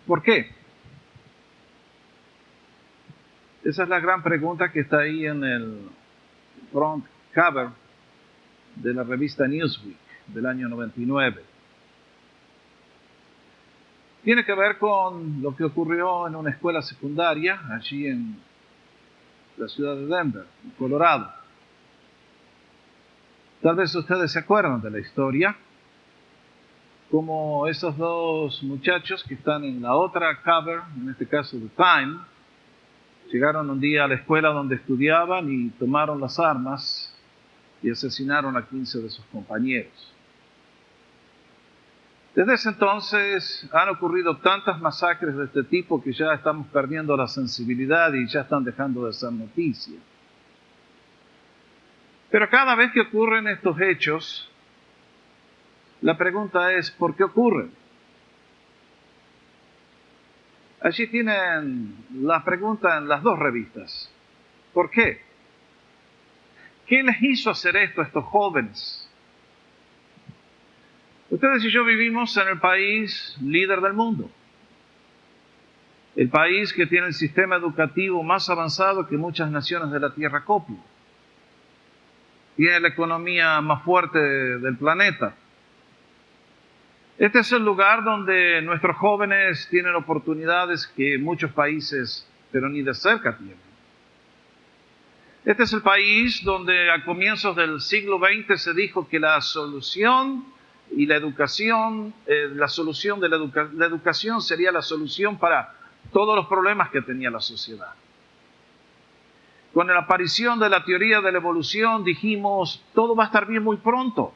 ¿Por qué? Esa es la gran pregunta que está ahí en el front cover de la revista Newsweek del año 99. Tiene que ver con lo que ocurrió en una escuela secundaria allí en la ciudad de Denver, en Colorado. Tal vez ustedes se acuerdan de la historia, como esos dos muchachos que están en la otra cover, en este caso de Time, llegaron un día a la escuela donde estudiaban y tomaron las armas y asesinaron a 15 de sus compañeros. Desde ese entonces han ocurrido tantas masacres de este tipo que ya estamos perdiendo la sensibilidad y ya están dejando de ser noticia. Pero cada vez que ocurren estos hechos, la pregunta es, ¿por qué ocurren? Allí tienen la pregunta en las dos revistas. ¿Por qué? ¿Qué les hizo hacer esto a estos jóvenes? Ustedes y yo vivimos en el país líder del mundo. El país que tiene el sistema educativo más avanzado que muchas naciones de la Tierra copian. Tiene la economía más fuerte del planeta. Este es el lugar donde nuestros jóvenes tienen oportunidades que muchos países, pero ni de cerca tienen. Este es el país donde a comienzos del siglo XX se dijo que la solución y la educación, la educación sería la solución para todos los problemas que tenía la sociedad. Con la aparición de la teoría de la evolución dijimos, todo va a estar bien muy pronto.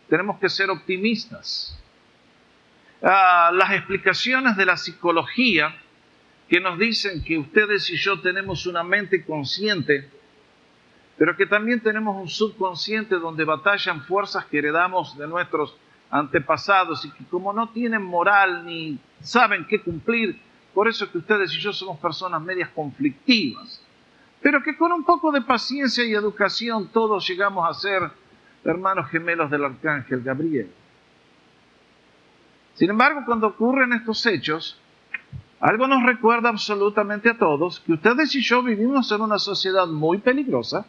Tenemos que ser optimistas. Las explicaciones de la psicología que nos dicen que ustedes y yo tenemos una mente consciente, pero que también tenemos un subconsciente donde batallan fuerzas que heredamos de nuestros antepasados y que como no tienen moral ni saben qué cumplir, por eso es que ustedes y yo somos personas medias conflictivas, pero que con un poco de paciencia y educación todos llegamos a ser hermanos gemelos del arcángel Gabriel. Sin embargo, cuando ocurren estos hechos, algo nos recuerda absolutamente a todos que ustedes y yo vivimos en una sociedad muy peligrosa,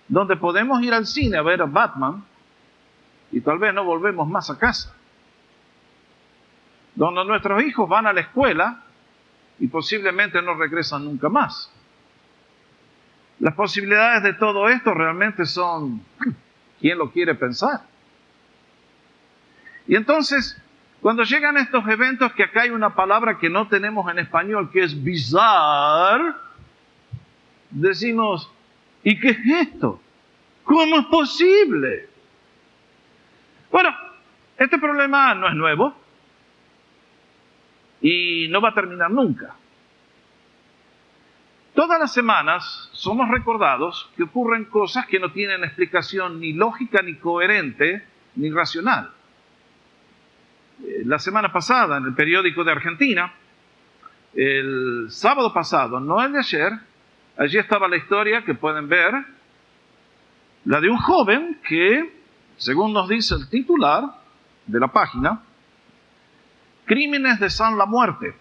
donde podemos ir al cine a ver a Batman y tal vez no volvemos más a casa. Donde nuestros hijos van a la escuela y posiblemente no regresan nunca más. Las posibilidades de todo esto realmente son, ¿quién lo quiere pensar? Y entonces, cuando llegan estos eventos, que acá hay una palabra que no tenemos en español, que es bizarre, decimos, ¿y qué es esto? ¿Cómo es posible? Bueno, este problema no es nuevo y no va a terminar nunca. Todas las semanas somos recordados que ocurren cosas que no tienen explicación ni lógica, ni coherente, ni racional. La semana pasada, en el periódico de Argentina, el sábado pasado, no el de ayer, allí estaba la historia que pueden ver, la de un joven que, según nos dice el titular de la página, crímenes desean la muerte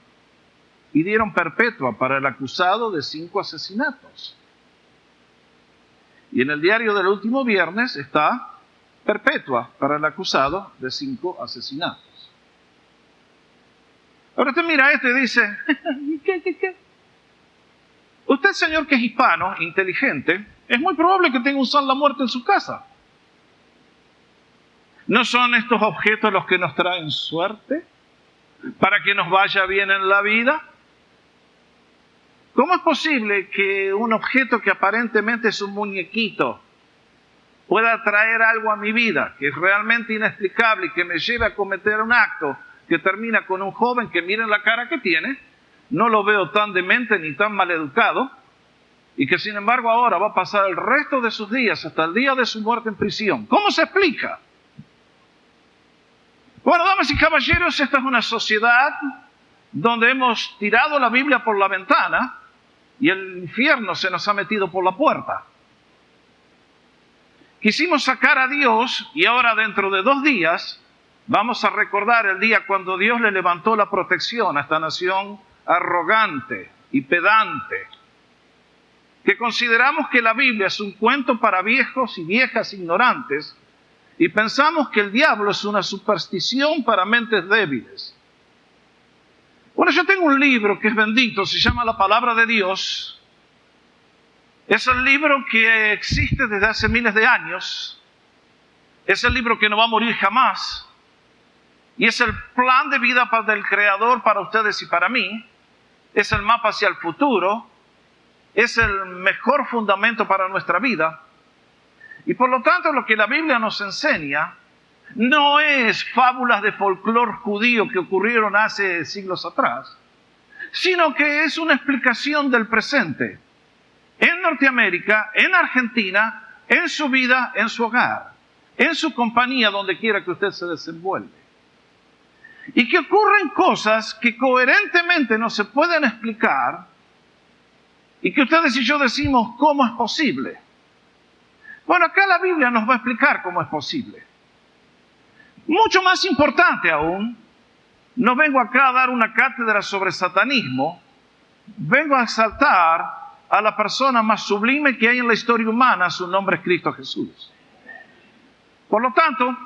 y dieron perpetua para el acusado de 5 asesinatos. Y en el diario del último viernes está perpetua para el acusado de 5 asesinatos. Ahora usted mira esto y dice, ¿qué? Usted, señor, que es hispano, inteligente, es muy probable que tenga un san la muerte en su casa. ¿No son estos objetos los que nos traen suerte para que nos vaya bien en la vida? ¿Cómo es posible que un objeto que aparentemente es un muñequito pueda traer algo a mi vida que es realmente inexplicable y que me lleve a cometer un acto que termina con un joven que, miren la cara que tiene, no lo veo tan demente ni tan maleducado, y que sin embargo ahora va a pasar el resto de sus días hasta el día de su muerte en prisión? ¿Cómo se explica? Bueno, damas y caballeros, esta es una sociedad donde hemos tirado la Biblia por la ventana y el infierno se nos ha metido por la puerta. Quisimos sacar a Dios y ahora dentro de 2 días Vamos a recordar el día cuando Dios le levantó la protección a esta nación arrogante y pedante, que consideramos que la Biblia es un cuento para viejos y viejas ignorantes, y pensamos que el diablo es una superstición para mentes débiles. Bueno, yo tengo un libro que es bendito, se llama La Palabra de Dios. Es el libro que existe desde hace miles de años. Es el libro que no va a morir jamás. Y es el plan de vida del Creador para ustedes y para mí. Es el mapa hacia el futuro. Es el mejor fundamento para nuestra vida. Y por lo tanto, lo que la Biblia nos enseña no es fábulas de folclore judío que ocurrieron hace siglos atrás, sino que es una explicación del presente. En Norteamérica, en Argentina, en su vida, en su hogar, en su compañía, donde quiera que usted se desenvuelve. Y que ocurren cosas que coherentemente no se pueden explicar y que ustedes y yo decimos, ¿cómo es posible? Bueno, acá la Biblia nos va a explicar cómo es posible. Mucho más importante aún, no vengo acá a dar una cátedra sobre satanismo, vengo a exaltar a la persona más sublime que hay en la historia humana, su nombre es Cristo Jesús. Por lo tanto,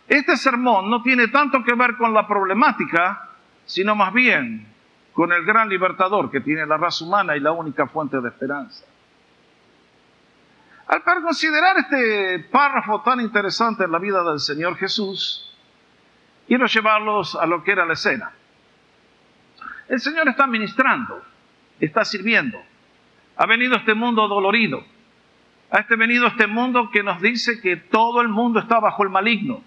este sermón no tiene tanto que ver con la problemática, sino más bien con el gran libertador que tiene la raza humana y la única fuente de esperanza. Al considerar este párrafo tan interesante en la vida del Señor Jesús, quiero llevarlos a lo que era la escena. El Señor está ministrando, está sirviendo. Ha venido a este mundo dolorido. Ha venido a este mundo que nos dice que todo el mundo está bajo el maligno.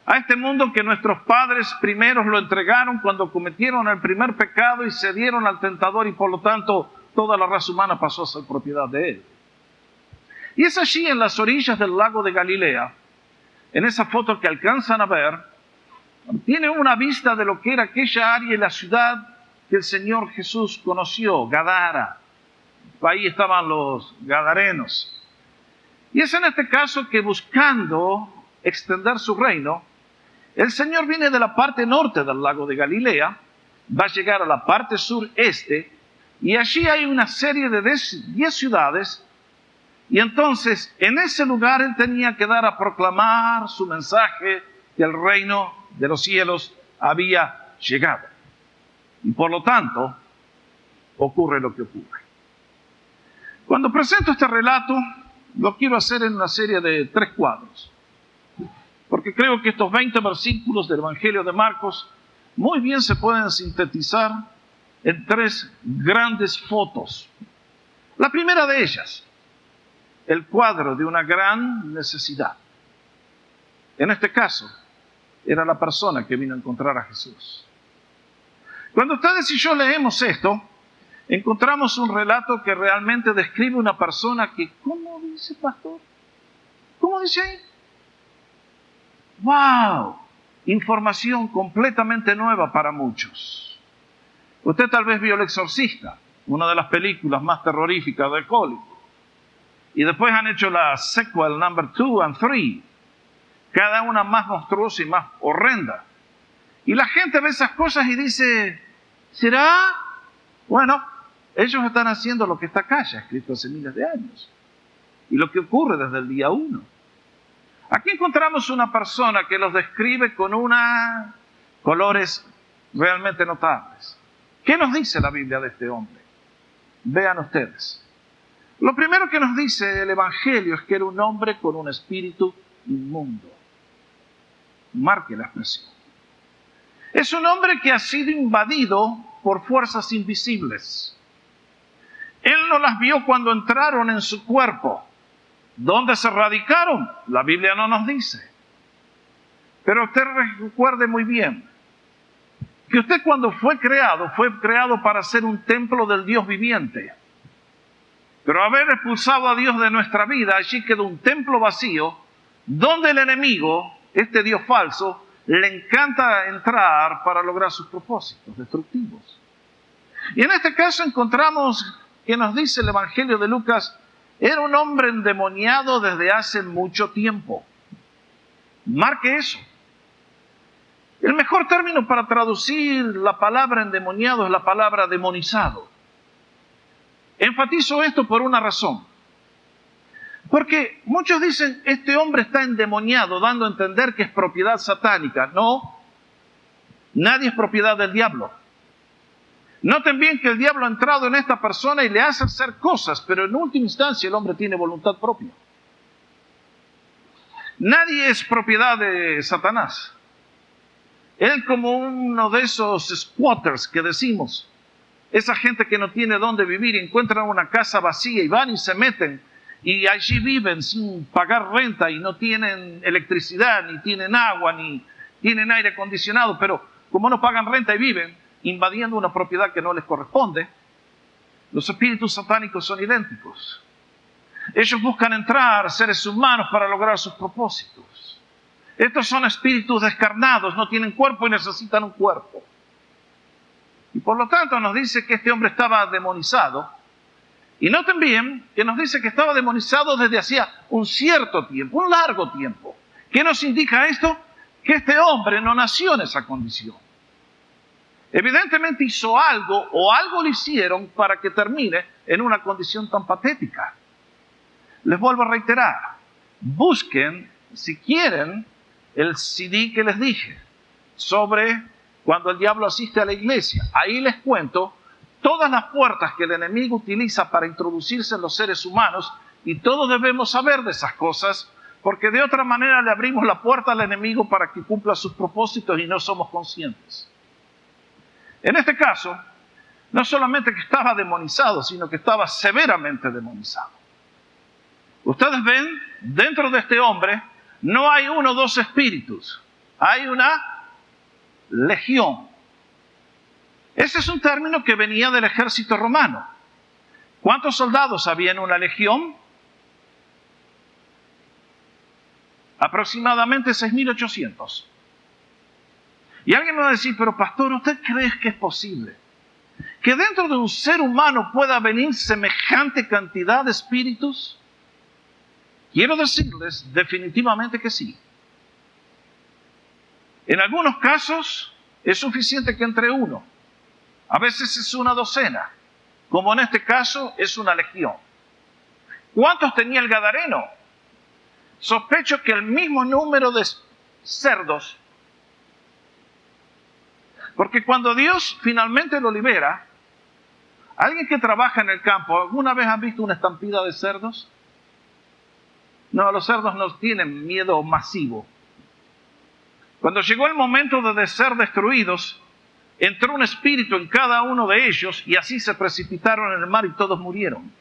A este mundo que nuestros padres primeros lo entregaron cuando cometieron el primer pecado y cedieron al tentador y por lo tanto toda la raza humana pasó a ser propiedad de él. Y es allí en las orillas del lago de Galilea, en esa foto que alcanzan a ver, tiene una vista de lo que era aquella área y la ciudad que el Señor Jesús conoció, Gadara. Ahí estaban los gadarenos. Y es en este caso que buscando extender su reino, el Señor viene de la parte norte del lago de Galilea, va a llegar a la parte sureste, y allí hay una serie de 10 ciudades, y entonces en ese lugar él tenía que dar a proclamar su mensaje que el reino de los cielos había llegado. Y por lo tanto, ocurre lo que ocurre. Cuando presento este relato, lo quiero hacer en una serie de 3 cuadros. Porque creo que estos 20 versículos del Evangelio de Marcos muy bien se pueden sintetizar en 3 grandes fotos. La primera de ellas, el cuadro de una gran necesidad. En este caso, era la persona que vino a encontrar a Jesús. Cuando ustedes y yo leemos esto, encontramos un relato que realmente describe una persona que, ¿cómo dice pastor? ¿Cómo dice ahí? ¡Wow! Información completamente nueva para muchos. Usted tal vez vio El Exorcista, una de las películas más terroríficas de Hollywood. Y después han hecho la sequel number 2 and 3. Cada una más monstruosa y más horrenda. Y la gente ve esas cosas y dice, ¿será? Bueno, ellos están haciendo lo que está acá, ya escrito hace miles de años. Y lo que ocurre desde el día 1. Aquí encontramos una persona que los describe con unos colores realmente notables. ¿Qué nos dice la Biblia de este hombre? Vean ustedes. Lo primero que nos dice el Evangelio es que era un hombre con un espíritu inmundo. Marque la expresión. Es un hombre que ha sido invadido por fuerzas invisibles. Él no las vio cuando entraron en su cuerpo. ¿Dónde se radicaron? La Biblia no nos dice. Pero usted recuerde muy bien que usted cuando fue creado para ser un templo del Dios viviente. Pero haber expulsado a Dios de nuestra vida, allí quedó un templo vacío, donde el enemigo, este Dios falso, le encanta entrar para lograr sus propósitos destructivos. Y en este caso encontramos que nos dice el Evangelio de Lucas, era un hombre endemoniado desde hace mucho tiempo. Marque eso. El mejor término para traducir la palabra endemoniado es la palabra demonizado. Enfatizo esto por una razón. Porque muchos dicen, este hombre está endemoniado, dando a entender que es propiedad satánica. No, nadie es propiedad del diablo. Noten bien que el diablo ha entrado en esta persona y le hace hacer cosas, pero en última instancia el hombre tiene voluntad propia. Nadie es propiedad de Satanás. Él, como uno de esos squatters que decimos, esa gente que no tiene dónde vivir, encuentran una casa vacía y van y se meten y allí viven sin pagar renta y no tienen electricidad, ni tienen agua, ni tienen aire acondicionado, pero como no pagan renta y viven invadiendo una propiedad que no les corresponde, los espíritus satánicos son idénticos. Ellos buscan entrar seres humanos para lograr sus propósitos. Estos son espíritus descarnados, no tienen cuerpo y necesitan un cuerpo. Y por lo tanto nos dice que este hombre estaba demonizado. Y noten bien que nos dice que estaba demonizado desde hacía un cierto tiempo, un largo tiempo. ¿Qué nos indica esto? Que este hombre no nació en esa condición. Evidentemente hizo algo o algo le hicieron para que termine en una condición tan patética. Les vuelvo a reiterar, busquen, si quieren, el CD que les dije sobre cuando el diablo asiste a la iglesia. Ahí les cuento todas las puertas que el enemigo utiliza para introducirse en los seres humanos y todos debemos saber de esas cosas porque de otra manera le abrimos la puerta al enemigo para que cumpla sus propósitos y no somos conscientes. En este caso, no solamente que estaba demonizado, sino que estaba severamente demonizado. Ustedes ven, dentro de este hombre no hay uno o dos espíritus, hay una legión. Ese es un término que venía del ejército romano. ¿Cuántos soldados había en una legión? Aproximadamente 6.800. Y alguien me va a decir, pero pastor, ¿usted cree que es posible que dentro de un ser humano pueda venir semejante cantidad de espíritus? Quiero decirles definitivamente que sí. En algunos casos es suficiente que entre uno. A veces es una docena, como en este caso es una legión. ¿Cuántos tenía el gadareno? Sospecho que el mismo número de cerdos. Porque cuando Dios finalmente lo libera, alguien que trabaja en el campo, ¿alguna vez han visto una estampida de cerdos? No, los cerdos no tienen miedo masivo. Cuando llegó el momento de ser destruidos, entró un espíritu en cada uno de ellos y así se precipitaron en el mar y todos murieron.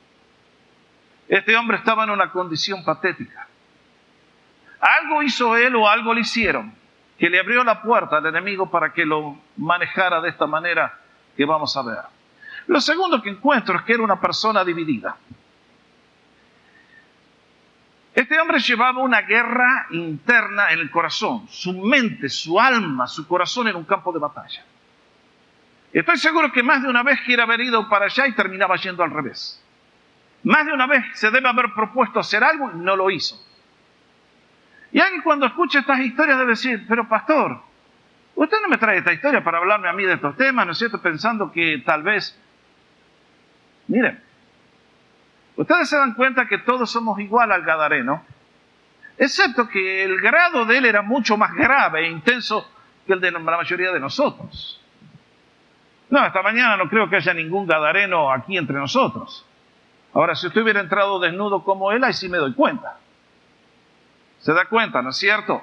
Este hombre estaba en una condición patética. Algo hizo él o algo le hicieron que le abrió la puerta al enemigo para que lo manejara de esta manera que vamos a ver. Lo segundo que encuentro es que era una persona dividida. Este hombre llevaba una guerra interna en el corazón. Su mente, su alma, su corazón era un campo de batalla. Estoy seguro que más de una vez quiere haber ido para allá y terminaba yendo al revés. Más de una vez se debe haber propuesto hacer algo y no lo hizo. Y alguien cuando escucha estas historias debe decir, pero pastor, usted no me trae esta historia para hablarme a mí de estos temas, ¿no es cierto? Pensando que tal vez... Miren, ustedes se dan cuenta que todos somos igual al gadareno, excepto que el grado de él era mucho más grave e intenso que el de la mayoría de nosotros. No, esta mañana no creo que haya ningún gadareno aquí entre nosotros. Ahora, si usted hubiera entrado desnudo como él, ahí sí me doy cuenta. Se da cuenta, ¿no es cierto?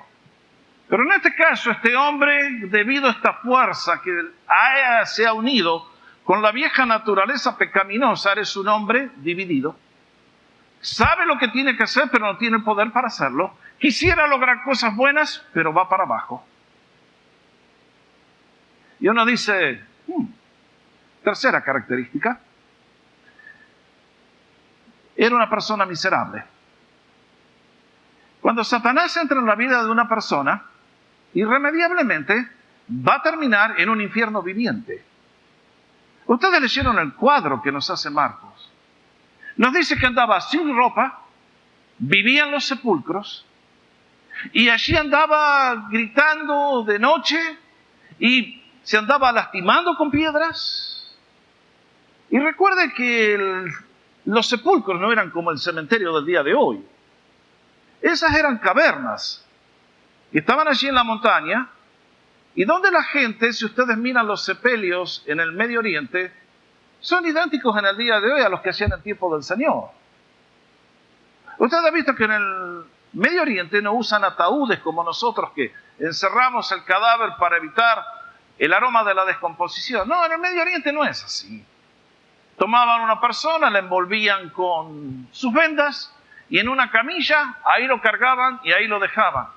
Pero en este caso, este hombre, debido a esta fuerza que se ha unido con la vieja naturaleza pecaminosa, es un hombre dividido. Sabe lo que tiene que hacer, pero no tiene el poder para hacerlo. Quisiera lograr cosas buenas, pero va para abajo. Y uno dice, tercera característica, era una persona miserable. Cuando Satanás entra en la vida de una persona, irremediablemente va a terminar en un infierno viviente. Ustedes leyeron el cuadro que nos hace Marcos. Nos dice que andaba sin ropa, vivía en los sepulcros, y allí andaba gritando de noche y se andaba lastimando con piedras. Y recuerde que los sepulcros no eran como el cementerio del día de hoy. Esas eran cavernas que estaban allí en la montaña, y donde la gente, si ustedes miran los sepelios en el Medio Oriente, son idénticos en el día de hoy a los que hacían en el tiempo del Señor. Usted ha visto que en el Medio Oriente no usan ataúdes como nosotros, que encerramos el cadáver para evitar el aroma de la descomposición. No, en el Medio Oriente no es así. Tomaban una persona, la envolvían con sus vendas y en una camilla, ahí lo cargaban y ahí lo dejaban.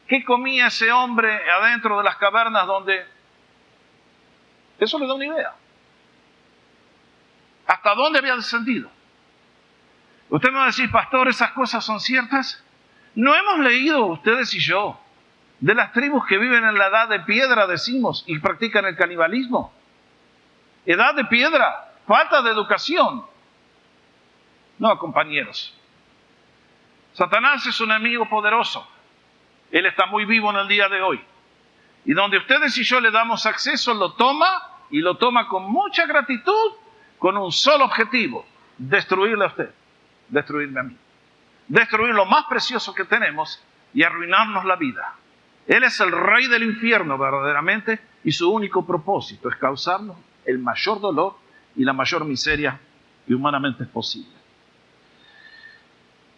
¿Qué comía ese hombre adentro de las cavernas donde? Eso le da una idea. ¿Hasta dónde había descendido? Usted me va a decir, pastor, ¿esas cosas son ciertas? ¿No hemos leído ustedes y yo de las tribus que viven en la edad de piedra, decimos, y practican el canibalismo? Edad de piedra, falta de educación. No, compañeros. Satanás es un enemigo poderoso. Él está muy vivo en el día de hoy. Y donde ustedes y yo le damos acceso, lo toma, y lo toma con mucha gratitud, con un solo objetivo: destruirle a usted, destruirme a mí. Destruir lo más precioso que tenemos y arruinarnos la vida. Él es el rey del infierno verdaderamente, y su único propósito es causarnos el mayor dolor y la mayor miseria que humanamente es posible.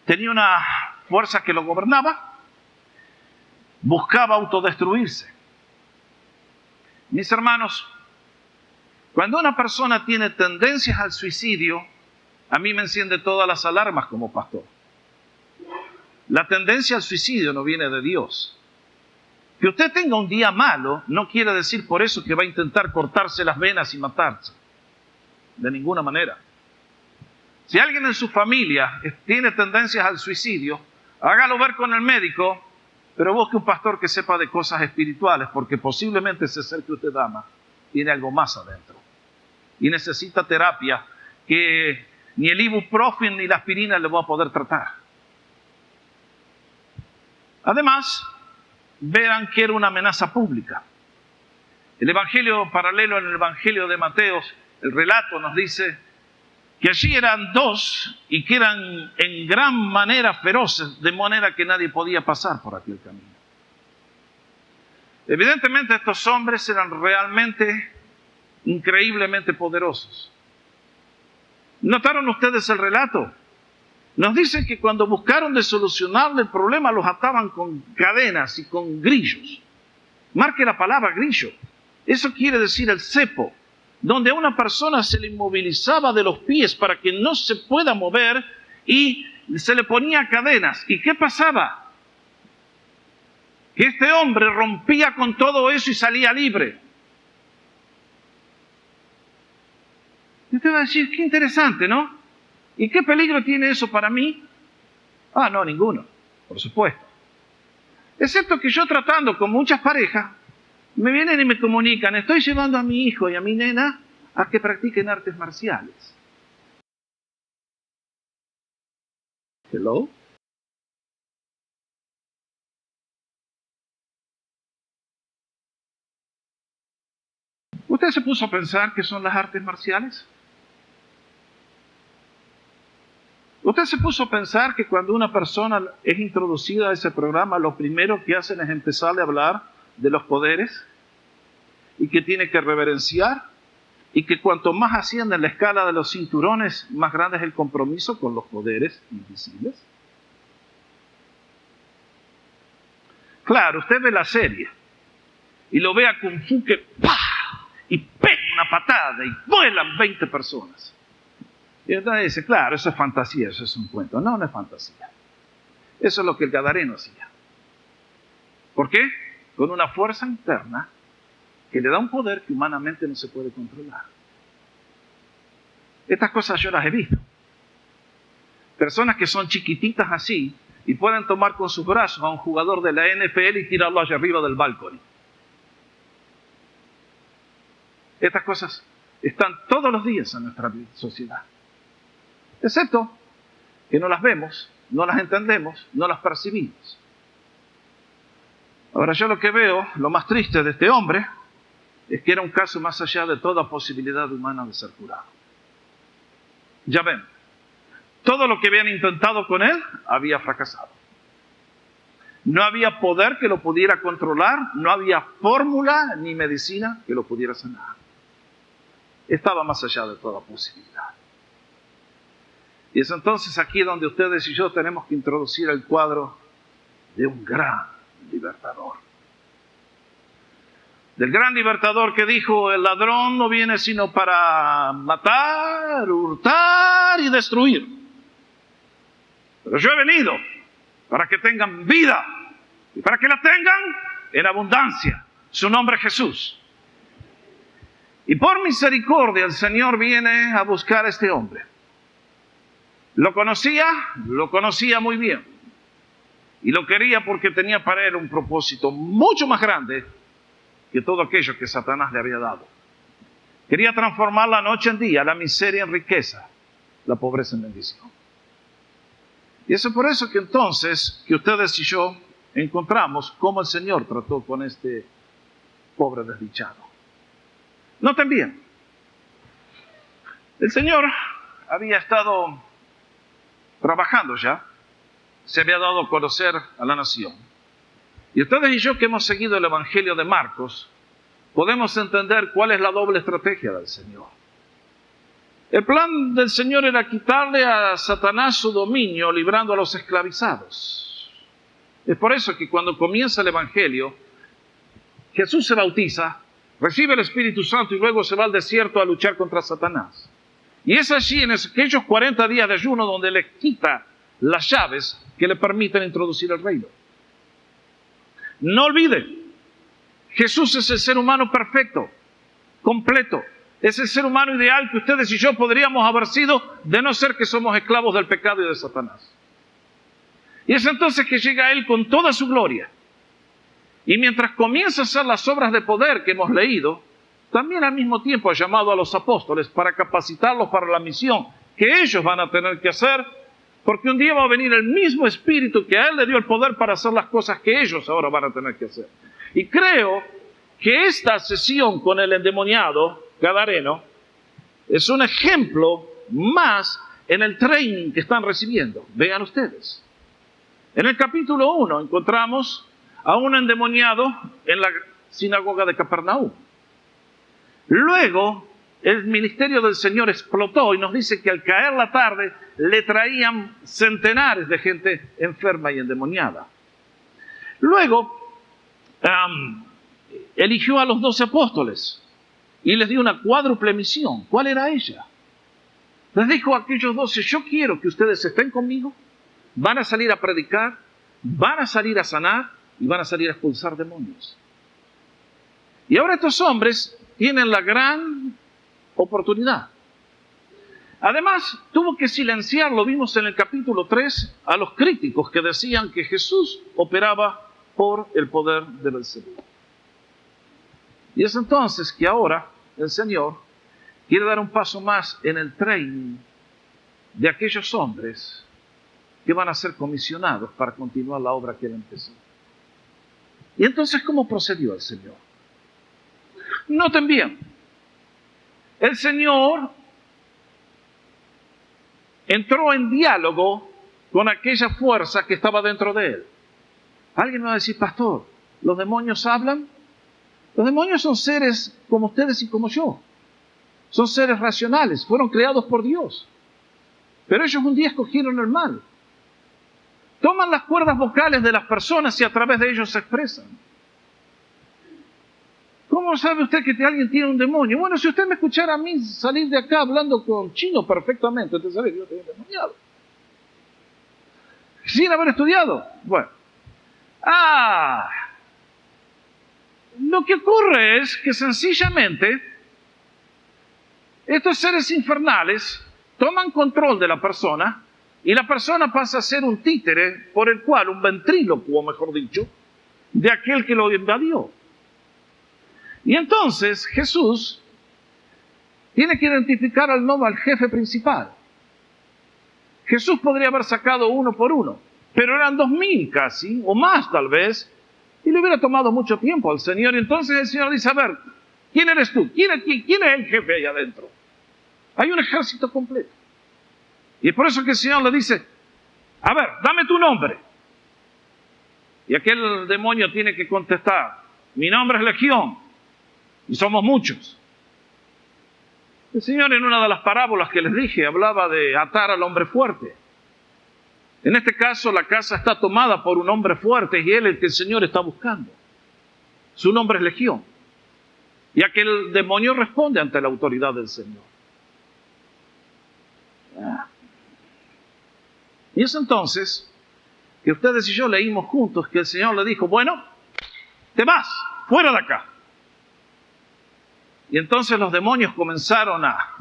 Tenía una fuerza que lo gobernaba, buscaba autodestruirse. Mis hermanos, cuando una persona tiene tendencias al suicidio, a mí me enciende todas las alarmas como pastor. La tendencia al suicidio no viene de Dios. Que usted tenga un día malo no quiere decir por eso que va a intentar cortarse las venas y matarse. De ninguna manera. Si alguien en su familia tiene tendencias al suicidio, hágalo ver con el médico, pero busque un pastor que sepa de cosas espirituales, porque posiblemente ese ser que usted ama tiene algo más adentro. Y necesita terapia que ni el ibuprofeno ni la aspirina le va a poder tratar. Además, verán que era una amenaza pública. El evangelio paralelo en el evangelio de Mateo, el relato nos dice que allí eran dos y que eran en gran manera feroces, de manera que nadie podía pasar por aquel camino. Evidentemente estos hombres eran realmente increíblemente poderosos. ¿Notaron ustedes el relato? Nos dice que cuando buscaron de solucionarle el problema, los ataban con cadenas y con grillos. Marque la palabra grillo. Eso quiere decir el cepo, donde a una persona se le inmovilizaba de los pies para que no se pueda mover y se le ponía cadenas. ¿Y qué pasaba? Que este hombre rompía con todo eso y salía libre. Y usted va a decir, qué interesante, ¿no? ¿Y qué peligro tiene eso para mí? Ah, no, ninguno, por supuesto. Excepto que yo, tratando con muchas parejas, me vienen y me comunican: estoy llevando a mi hijo y a mi nena a que practiquen artes marciales. ¿Hello? ¿Usted se puso a pensar qué son las artes marciales? ¿Usted se puso a pensar que cuando una persona es introducida a ese programa, lo primero que hacen es empezarle a hablar de los poderes y que tiene que reverenciar, y que cuanto más asciende en la escala de los cinturones, más grande es el compromiso con los poderes invisibles? Claro, usted ve la serie y lo ve a Kung Fu que ¡pah! Y pega una patada y vuelan 20 personas. Y entonces dice, claro, eso es fantasía, eso es un cuento. No, no es fantasía. Eso es lo que el gadareno hacía. ¿Por qué? Con una fuerza interna que le da un poder que humanamente no se puede controlar. Estas cosas yo las he visto. Personas que son chiquititas así y pueden tomar con sus brazos a un jugador de la NFL y tirarlo allá arriba del balcón. Estas cosas están todos los días en nuestra sociedad. Excepto que no las vemos, no las entendemos, no las percibimos. Ahora yo lo que veo, lo más triste de este hombre, es que era un caso más allá de toda posibilidad humana de ser curado. Ya ven, todo lo que habían intentado con él había fracasado. No había poder que lo pudiera controlar, no había fórmula ni medicina que lo pudiera sanar. Estaba más allá de toda posibilidad. Y es entonces aquí donde ustedes y yo tenemos que introducir el cuadro de un gran libertador. Del gran libertador que dijo: el ladrón no viene sino para matar, hurtar y destruir. Pero yo he venido para que tengan vida y para que la tengan en abundancia. Su nombre es Jesús. Y por misericordia el Señor viene a buscar a este hombre. Lo conocía muy bien. Y lo quería porque tenía para él un propósito mucho más grande que todo aquello que Satanás le había dado. Quería transformar la noche en día, la miseria en riqueza, la pobreza en bendición. Y eso es por eso que entonces, que ustedes y yo encontramos cómo el Señor trató con este pobre desdichado. Noten bien, el Señor había estado trabajando ya, se había dado a conocer a la nación. Y ustedes y yo que hemos seguido el Evangelio de Marcos, podemos entender cuál es la doble estrategia del Señor. El plan del Señor era quitarle a Satanás su dominio, librando a los esclavizados. Es por eso que cuando comienza el Evangelio, Jesús se bautiza, recibe el Espíritu Santo y luego se va al desierto a luchar contra Satanás. Y es allí, en aquellos 40 días de ayuno, donde le quita las llaves que le permiten introducir el reino. No olviden, Jesús es el ser humano perfecto, completo. Es el ser humano ideal que ustedes y yo podríamos haber sido, de no ser que somos esclavos del pecado y de Satanás. Y es entonces que llega Él con toda su gloria. Y mientras comienza a hacer las obras de poder que hemos leído, también al mismo tiempo ha llamado a los apóstoles para capacitarlos para la misión que ellos van a tener que hacer, porque un día va a venir el mismo Espíritu que a Él le dio el poder para hacer las cosas que ellos ahora van a tener que hacer. Y creo que esta sesión con el endemoniado gadareno es un ejemplo más en el training que están recibiendo. Vean ustedes. En el capítulo 1 encontramos a un endemoniado en la sinagoga de Capernaum. Luego, el ministerio del Señor explotó y nos dice que al caer la tarde le traían centenares de gente enferma y endemoniada. Luego, eligió a los 12 apóstoles y les dio una cuádruple misión. ¿Cuál era ella? Les dijo a aquellos 12, yo quiero que ustedes estén conmigo, van a salir a predicar, van a salir a sanar y van a salir a expulsar demonios. Y ahora estos hombres tienen la gran oportunidad. Además, tuvo que silenciar, lo vimos en el capítulo 3, a los críticos que decían que Jesús operaba por el poder de Beelzebú. Y es entonces que ahora el Señor quiere dar un paso más en el training de aquellos hombres que van a ser comisionados para continuar la obra que Él empezó. Y entonces, ¿cómo procedió el Señor? Noten bien, el Señor entró en diálogo con aquella fuerza que estaba dentro de Él. Alguien me va a decir, pastor, ¿los demonios hablan? Los demonios son seres como ustedes y como yo. Son seres racionales, fueron creados por Dios. Pero ellos un día escogieron el mal. Toman las cuerdas vocales de las personas y a través de ellos se expresan. ¿Cómo sabe usted que alguien tiene un demonio? Bueno, si usted me escuchara a mí salir de acá hablando con chino perfectamente, usted sabe que yo estoy endemoniado. Sin haber estudiado. Bueno. Lo que ocurre es que sencillamente estos seres infernales toman control de la persona y la persona pasa a ser un títere por el cual, un ventrílocuo, mejor dicho, de aquel que lo invadió. Y entonces Jesús tiene que identificar al jefe principal. Jesús podría haber sacado uno por uno, pero eran 2000 casi, o más tal vez, y le hubiera tomado mucho tiempo al Señor. Y entonces el Señor dice, a ver, ¿Quién eres tú? ¿Quién es el jefe ahí adentro? Hay un ejército completo. Y es por eso que el Señor le dice, a ver, dame tu nombre. Y aquel demonio tiene que contestar, mi nombre es Legión, y somos muchos. El Señor en una de las parábolas que les dije hablaba de atar al hombre fuerte. En este caso la casa está tomada por un hombre fuerte y él es el que el Señor está buscando. Su nombre es Legión. Y aquel demonio responde ante la autoridad del Señor. Y es entonces que ustedes y yo leímos juntos que el Señor le dijo, bueno, te vas, fuera de acá. Y entonces los demonios comenzaron a,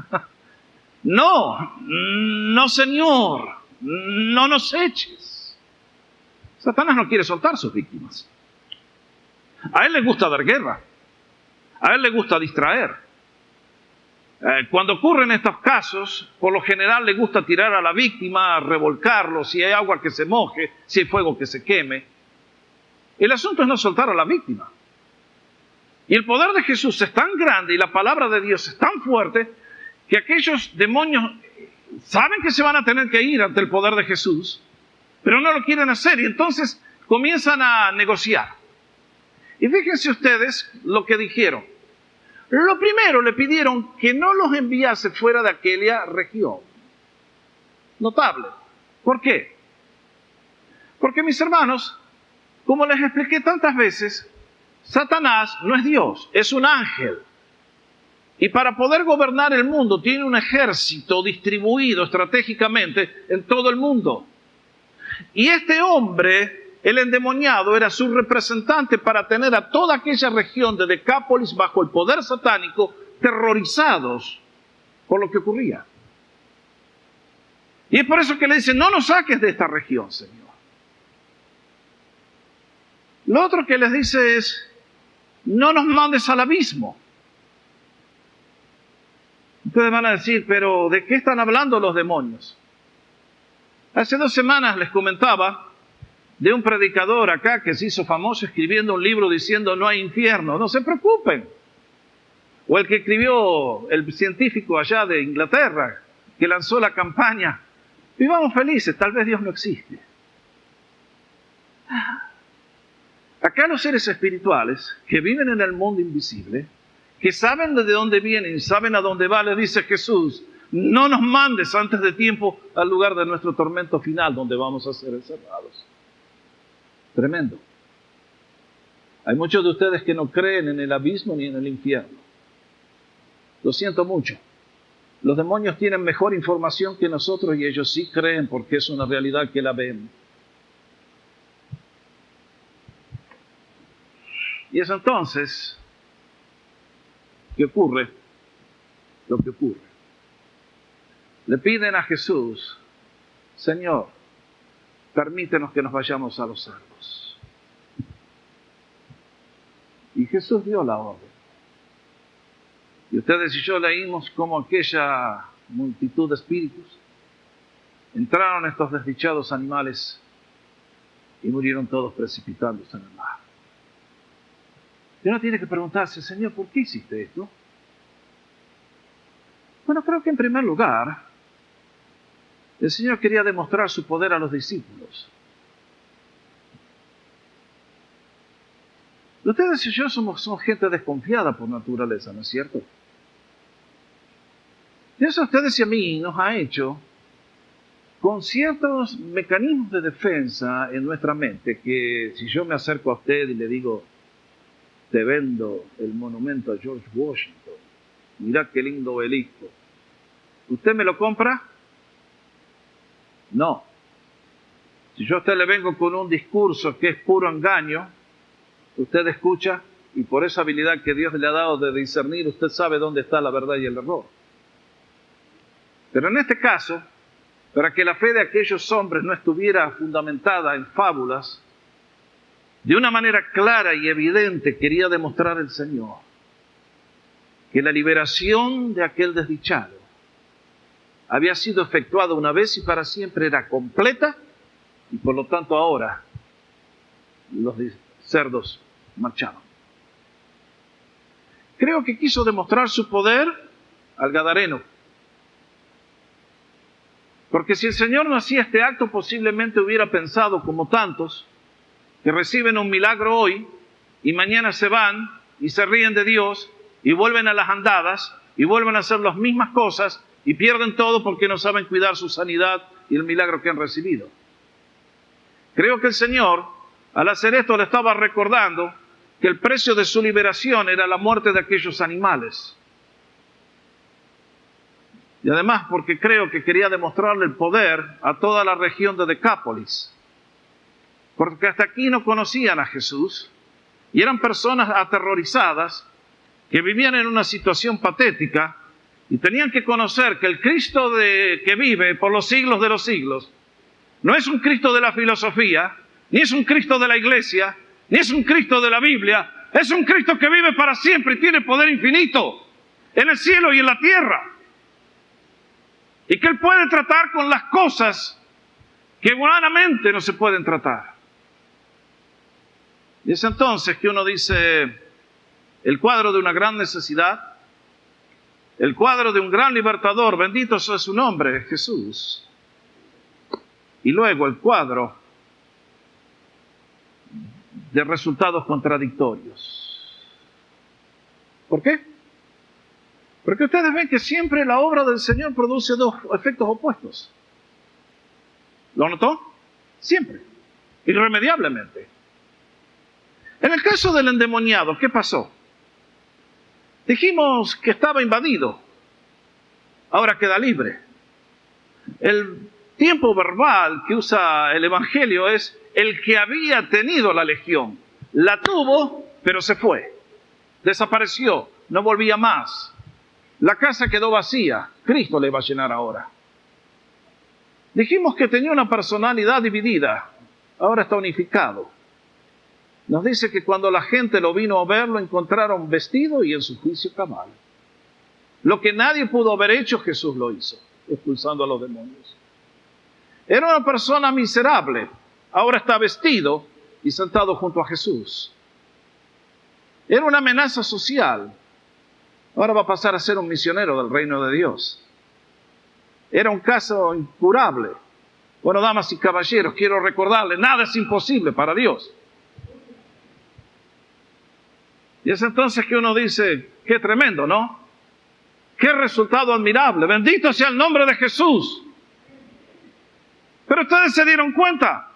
no Señor, no nos eches. Satanás no quiere soltar sus víctimas. A él le gusta dar guerra, a él le gusta distraer. Cuando ocurren estos casos, por lo general le gusta tirar a la víctima, revolcarlo, si hay agua que se moje, si hay fuego que se queme. El asunto es no soltar a la víctima. Y el poder de Jesús es tan grande y la palabra de Dios es tan fuerte que aquellos demonios saben que se van a tener que ir ante el poder de Jesús, pero no lo quieren hacer y entonces comienzan a negociar. Y fíjense ustedes lo que dijeron. Lo primero, le pidieron que no los enviase fuera de aquella región. Notable. ¿Por qué? Porque, mis hermanos, como les expliqué tantas veces, Satanás no es Dios, es un ángel. Y para poder gobernar el mundo tiene un ejército distribuido estratégicamente en todo el mundo. Y este hombre, el endemoniado, era su representante para tener a toda aquella región de Decápolis bajo el poder satánico, terrorizados por lo que ocurría. Y es por eso que le dicen, no nos saques de esta región, Señor. Lo otro que les dice es, no nos mandes al abismo. Ustedes van a decir, pero ¿de qué están hablando los demonios? Hace 2 semanas les comentaba de un predicador acá que se hizo famoso escribiendo un libro diciendo no hay infierno, no se preocupen. O el que escribió el científico allá de Inglaterra, que lanzó la campaña, vivamos felices, tal vez Dios no existe. Acá los seres espirituales que viven en el mundo invisible, que saben de dónde vienen, saben a dónde va, les dice Jesús, no nos mandes antes de tiempo al lugar de nuestro tormento final, donde vamos a ser encerrados. Tremendo. Hay muchos de ustedes que no creen en el abismo ni en el infierno. Lo siento mucho. Los demonios tienen mejor información que nosotros y ellos sí creen porque es una realidad que la ven. Y es entonces que ocurre lo que ocurre. Le piden a Jesús, Señor, permítenos que nos vayamos a los cerdos. Y Jesús dio la orden. Y ustedes y yo leímos cómo aquella multitud de espíritus entraron estos desdichados animales y murieron todos precipitándose en el mar. Y uno tiene que preguntarse, Señor, ¿por qué hiciste esto? Bueno, creo que en primer lugar, el Señor quería demostrar su poder a los discípulos. Ustedes y yo somos gente desconfiada por naturaleza, ¿no es cierto? Y eso a ustedes y a mí nos ha hecho con ciertos mecanismos de defensa en nuestra mente, que si yo me acerco a usted y le digo, te vendo el monumento a George Washington, mirá qué lindo obelisco, ¿usted me lo compra? No. Si yo a usted le vengo con un discurso que es puro engaño, usted escucha y por esa habilidad que Dios le ha dado de discernir, usted sabe dónde está la verdad y el error. Pero en este caso, para que la fe de aquellos hombres no estuviera fundamentada en fábulas, de una manera clara y evidente quería demostrar el Señor que la liberación de aquel desdichado había sido efectuada una vez y para siempre, era completa, y por lo tanto ahora los cerdos marchaban. creo que quiso demostrar su poder al gadareno. Porque si el Señor no hacía este acto, posiblemente hubiera pensado, como tantos, que reciben un milagro hoy y mañana se van y se ríen de Dios y vuelven a las andadas y vuelven a hacer las mismas cosas y pierden todo porque no saben cuidar su sanidad y el milagro que han recibido. Creo que el Señor, al hacer esto, le estaba recordando que el precio de su liberación era la muerte de aquellos animales. Y además porque creo que quería demostrarle el poder a toda la región de Decápolis. Porque hasta aquí no conocían a Jesús y eran personas aterrorizadas que vivían en una situación patética y tenían que conocer que el Cristo que vive por los siglos de los siglos no es un Cristo de la filosofía, ni es un Cristo de la iglesia, ni es un Cristo de la Biblia, es un Cristo que vive para siempre y tiene poder infinito en el cielo y en la tierra. Y que Él puede tratar con las cosas que humanamente no se pueden tratar. Y es entonces que uno dice, el cuadro de una gran necesidad, el cuadro de un gran libertador, bendito sea su nombre, Jesús. Y luego el cuadro de resultados contradictorios. ¿Por qué? Porque ustedes ven que siempre la obra del Señor produce dos efectos opuestos. ¿Lo notó? Siempre. Irremediablemente. En el caso del endemoniado, ¿qué pasó? Dijimos que estaba invadido. Ahora queda libre. El tiempo verbal que usa el Evangelio es el que había tenido la legión. La tuvo, pero se fue. Desapareció. No volvía más. La casa quedó vacía. Cristo le va a llenar ahora. Dijimos que tenía una personalidad dividida. Ahora está unificado. Nos dice que cuando la gente lo vino a ver, lo encontraron vestido y en su juicio cabal. Lo que nadie pudo haber hecho, Jesús lo hizo, expulsando a los demonios. Era una persona miserable. Ahora está vestido y sentado junto a Jesús. Era una amenaza social. Ahora va a pasar a ser un misionero del reino de Dios. Era un caso incurable. Bueno, damas y caballeros, quiero recordarles, nada es imposible para Dios. Y es entonces que uno dice, qué tremendo, ¿no? Qué resultado admirable. Bendito sea el nombre de Jesús. Pero ustedes se dieron cuenta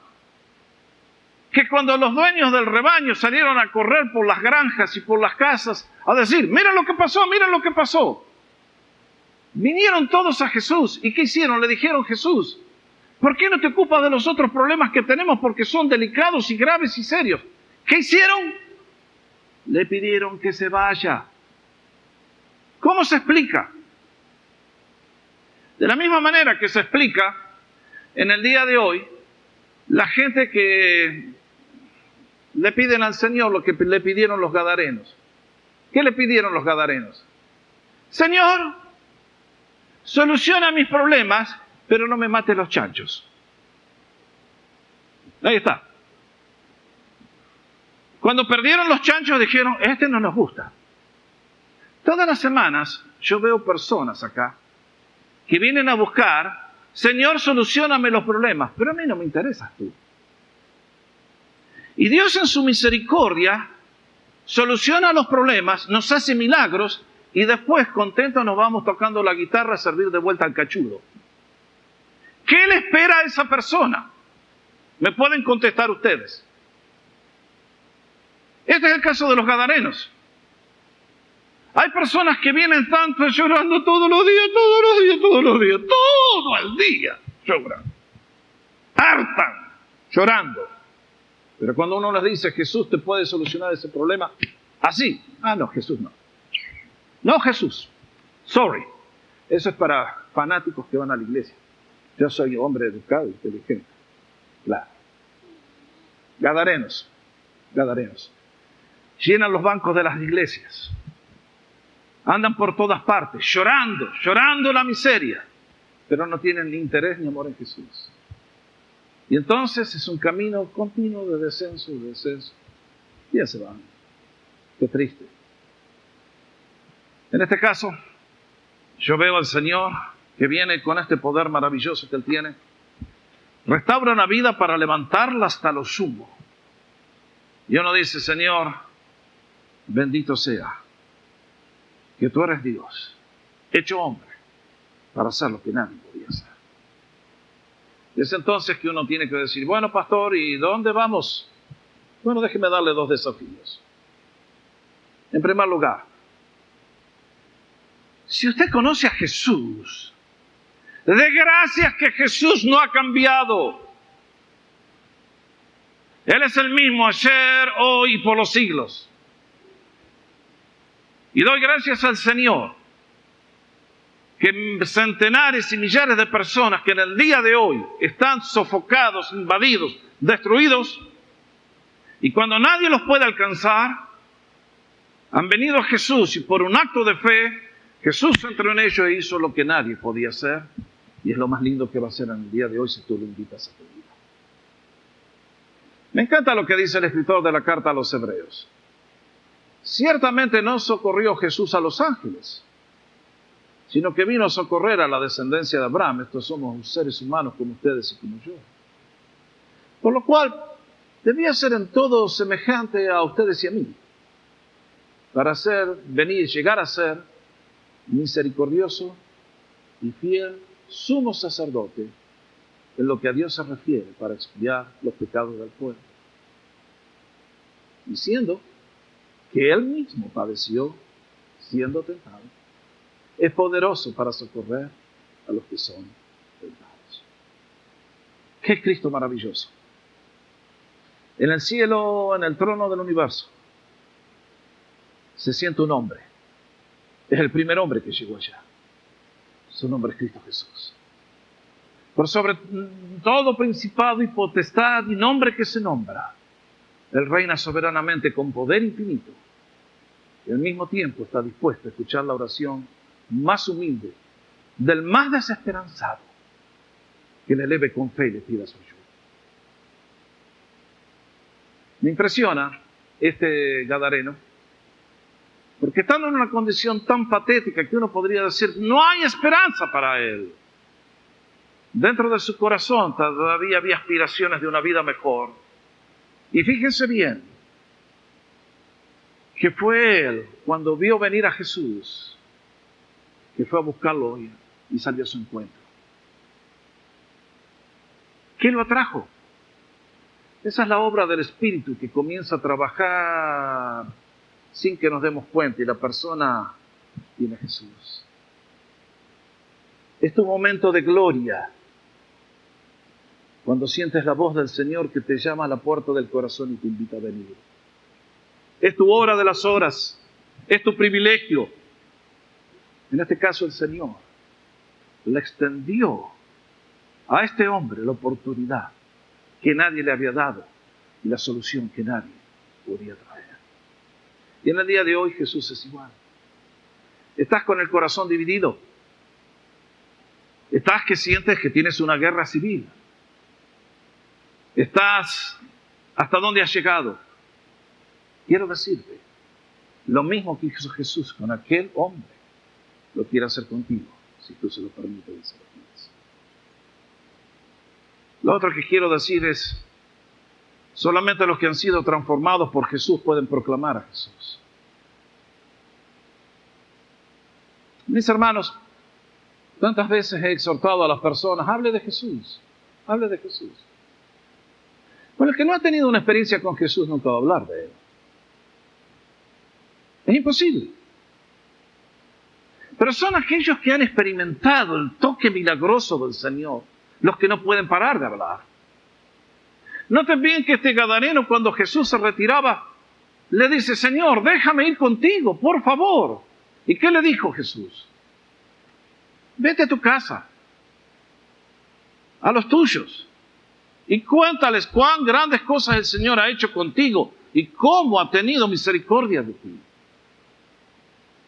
que cuando los dueños del rebaño salieron a correr por las granjas y por las casas a decir, miren lo que pasó, miren lo que pasó. Vinieron todos a Jesús. ¿Y qué hicieron? Le dijeron, Jesús, ¿por qué no te ocupas de los otros problemas que tenemos? Porque son delicados y graves y serios. ¿Qué hicieron? Le pidieron que se vaya. ¿Cómo se explica? De la misma manera que se explica en el día de hoy, la gente que le piden al Señor lo que le pidieron los gadarenos. ¿Qué le pidieron los gadarenos? Señor, soluciona mis problemas, pero no me mate los chanchos. Ahí está. Cuando perdieron los chanchos dijeron, este no nos gusta. Todas las semanas yo veo personas acá que vienen a buscar, Señor, solucióname los problemas, pero a mí no me interesas tú. Y Dios en su misericordia soluciona los problemas, nos hace milagros y después contentos nos vamos tocando la guitarra a servir de vuelta al cachudo. ¿Qué le espera a esa persona? ¿Me pueden contestar ustedes? Este es el caso de los gadarenos. Hay personas que vienen tanto llorando todos los días, todo el día lloran. Hartan, llorando. Pero cuando uno les dice, Jesús te puede solucionar ese problema, así. No, Jesús no. No, Jesús. Sorry. Eso es para fanáticos que van a la iglesia. Yo soy hombre educado, inteligente. Claro. Gadarenos. Llenan los bancos de las iglesias. Andan por todas partes, llorando la miseria, pero no tienen ni interés ni amor en Jesús. Y entonces es un camino continuo de descenso. Y ya se van. Qué triste. En este caso, yo veo al Señor que viene con este poder maravilloso que Él tiene, restaura una vida para levantarla hasta lo sumo. Y uno dice, Señor, bendito sea, que tú eres Dios, hecho hombre, para hacer lo que nadie podía hacer. Y es entonces que uno tiene que decir, bueno, pastor, ¿y dónde vamos? Bueno, déjeme darle 2 desafíos. En primer lugar, si usted conoce a Jesús, dé gracias que Jesús no ha cambiado. Él es el mismo ayer, hoy y por los siglos. Y doy gracias al Señor que centenares y millares de personas que en el día de hoy están sofocados, invadidos, destruidos, y cuando nadie los puede alcanzar, han venido a Jesús y por un acto de fe, Jesús entró en ellos e hizo lo que nadie podía hacer, y es lo más lindo que va a hacer en el día de hoy si tú lo invitas a tu vida. Me encanta lo que dice el escritor de la carta a los Hebreos. Ciertamente no socorrió Jesús a los ángeles, sino que vino a socorrer a la descendencia de Abraham. Estos somos seres humanos como ustedes y como yo. Por lo cual, debía ser en todo semejante a ustedes y a mí, para llegar a ser misericordioso y fiel sumo sacerdote en lo que a Dios se refiere para expiar los pecados del pueblo. Diciendo que Él mismo padeció siendo tentado, es poderoso para socorrer a los que son tentados. ¡Qué Cristo maravilloso! En el cielo, en el trono del universo, se siente un hombre. Es el primer hombre que llegó allá. Su nombre es Cristo Jesús. Por sobre todo principado y potestad y nombre que se nombra, Él reina soberanamente con poder infinito. Y al mismo tiempo está dispuesto a escuchar la oración más humilde del más desesperanzado, que le eleve con fe y le pida su ayuda. Me impresiona este gadareno, porque estando en una condición tan patética que uno podría decir, no hay esperanza para él. Dentro de su corazón todavía había aspiraciones de una vida mejor. Y fíjense bien, que fue él, cuando vio venir a Jesús, que fue a buscarlo y salió a su encuentro. ¿Qué lo atrajo? Esa es la obra del Espíritu que comienza a trabajar sin que nos demos cuenta, y la persona viene a Jesús. Es tu momento de gloria cuando sientes la voz del Señor que te llama a la puerta del corazón y te invita a venir. Es tu hora de las horas, es tu privilegio. En este caso el Señor le extendió a este hombre la oportunidad que nadie le había dado y la solución que nadie podía traer. Y en el día de hoy Jesús es igual. Estás con el corazón dividido. Estás que sientes que tienes una guerra civil. Estás hasta dónde has llegado. Quiero decirte, lo mismo que hizo Jesús con aquel hombre, lo quiere hacer contigo, si tú se lo permites y se lo pides. Lo otro que quiero decir es, solamente los que han sido transformados por Jesús pueden proclamar a Jesús. Mis hermanos, tantas veces he exhortado a las personas, hable de Jesús, hable de Jesús. Bueno, el que no ha tenido una experiencia con Jesús nunca va a hablar de Él. Es imposible. Pero son aquellos que han experimentado el toque milagroso del Señor los que no pueden parar de hablar. Noten bien que este gadareno, cuando Jesús se retiraba, le dice, Señor, déjame ir contigo, por favor. ¿Y qué le dijo Jesús? Vete a tu casa, a los tuyos, y cuéntales cuán grandes cosas el Señor ha hecho contigo y cómo ha tenido misericordia de ti.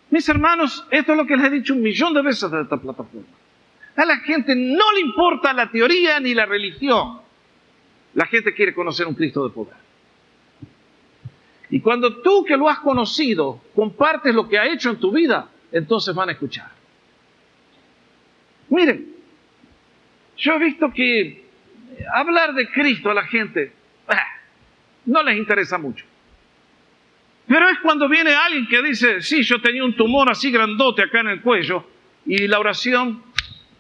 Mis hermanos, esto es lo que les he dicho 1.000.000 de veces de esta plataforma. A la gente no le importa la teoría ni la religión. La gente quiere conocer un Cristo de poder. Y cuando tú que lo has conocido compartes lo que ha hecho en tu vida, entonces van a escuchar. Miren, yo he visto que hablar de Cristo a la gente no les interesa mucho. Pero es cuando viene alguien que dice, sí, yo tenía un tumor así grandote acá en el cuello, y la oración,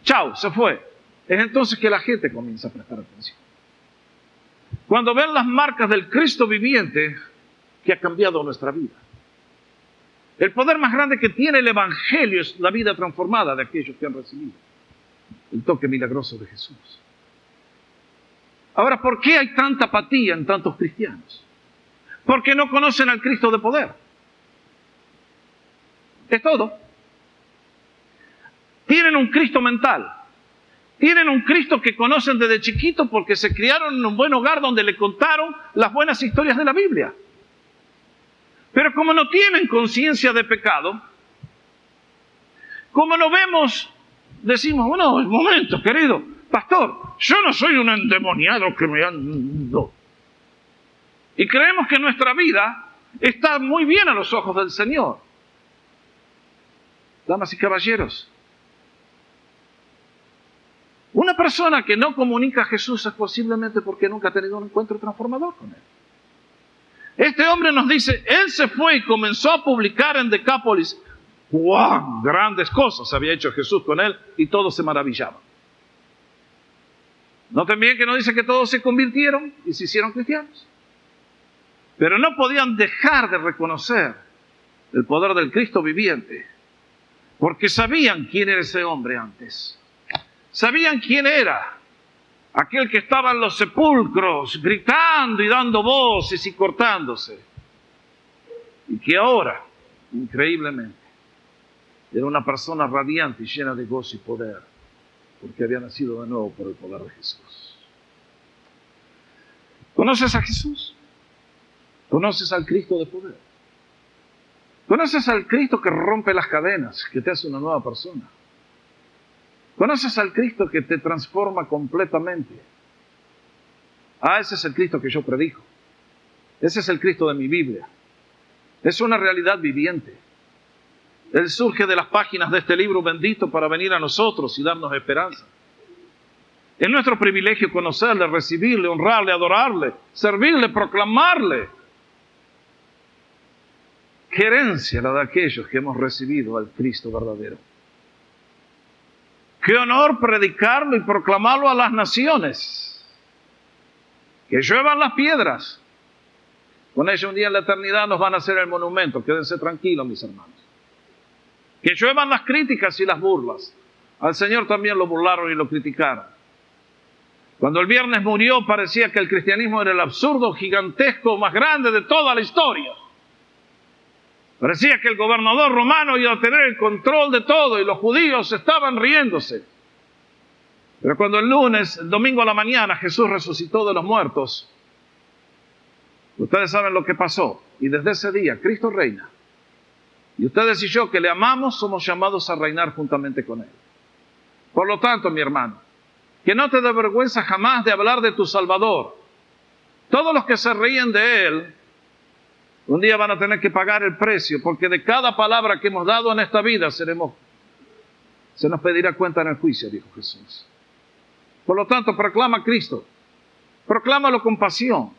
chao, se fue. Es entonces que la gente comienza a prestar atención. Cuando ven las marcas del Cristo viviente que ha cambiado nuestra vida. El poder más grande que tiene el Evangelio es la vida transformada de aquellos que han recibido el toque milagroso de Jesús. Ahora, ¿por qué hay tanta apatía en tantos cristianos? Porque no conocen al Cristo de poder. Es todo. Tienen un Cristo mental. Tienen un Cristo que conocen desde chiquito porque se criaron en un buen hogar donde le contaron las buenas historias de la Biblia. Pero como no tienen conciencia de pecado, como no vemos, decimos, bueno, un momento, querido pastor, yo no soy un endemoniado que me ando. Y creemos que nuestra vida está muy bien a los ojos del Señor. Damas y caballeros, una persona que no comunica a Jesús es posiblemente porque nunca ha tenido un encuentro transformador con Él. Este hombre nos dice, él se fue y comenzó a publicar en Decápolis cuán grandes cosas había hecho Jesús con él, y todos se maravillaban. Noten bien que no dice que todos se convirtieron y se hicieron cristianos. Pero no podían dejar de reconocer el poder del Cristo viviente, porque sabían quién era ese hombre antes. Sabían quién era aquel que estaba en los sepulcros gritando y dando voces y cortándose. Y que ahora, increíblemente, era una persona radiante y llena de gozo y poder, porque había nacido de nuevo por el poder de Jesús. ¿Conoces a Jesús? ¿Conoces al Cristo de poder? ¿Conoces al Cristo que rompe las cadenas, que te hace una nueva persona? ¿Conoces al Cristo que te transforma completamente? Ese es el Cristo que yo predico. Ese es el Cristo de mi Biblia. Es una realidad viviente. Él surge de las páginas de este libro bendito para venir a nosotros y darnos esperanza. Es nuestro privilegio conocerle, recibirle, honrarle, adorarle, servirle, proclamarle. Qué herencia la de aquellos que hemos recibido al Cristo verdadero. Qué honor predicarlo y proclamarlo a las naciones. Que lluevan las piedras. Con ello un día en la eternidad nos van a hacer el monumento. Quédense tranquilos, mis hermanos. Que lluevan las críticas y las burlas. Al Señor también lo burlaron y lo criticaron. Cuando el viernes murió parecía que el cristianismo era el absurdo gigantesco más grande de toda la historia. Parecía que el gobernador romano iba a tener el control de todo y los judíos estaban riéndose. Pero cuando el domingo a la mañana, Jesús resucitó de los muertos, ustedes saben lo que pasó. Y desde ese día, Cristo reina. Y ustedes y yo, que le amamos, somos llamados a reinar juntamente con Él. Por lo tanto, mi hermano, que no te dé vergüenza jamás de hablar de tu Salvador. Todos los que se ríen de Él, un día van a tener que pagar el precio, porque de cada palabra que hemos dado en esta vida se nos pedirá cuenta en el juicio, dijo Jesús. Por lo tanto, proclama a Cristo. Proclámalo con pasión.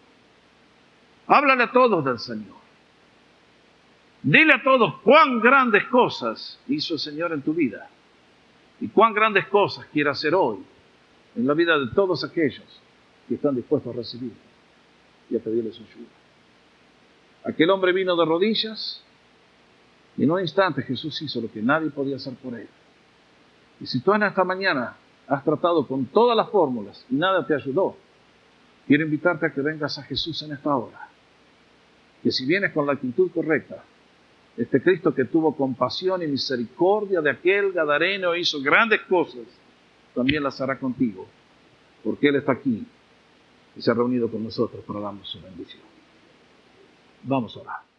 Háblale a todos del Señor. Dile a todos cuán grandes cosas hizo el Señor en tu vida y cuán grandes cosas quiere hacer hoy en la vida de todos aquellos que están dispuestos a recibir y a pedirle su ayuda. Aquel hombre vino de rodillas y en un instante Jesús hizo lo que nadie podía hacer por él. Y si tú en esta mañana has tratado con todas las fórmulas y nada te ayudó, quiero invitarte a que vengas a Jesús en esta hora. Que si vienes con la actitud correcta, este Cristo que tuvo compasión y misericordia de aquel gadareno e hizo grandes cosas, también las hará contigo, porque Él está aquí y se ha reunido con nosotros para darnos su bendición. Vamos a orar.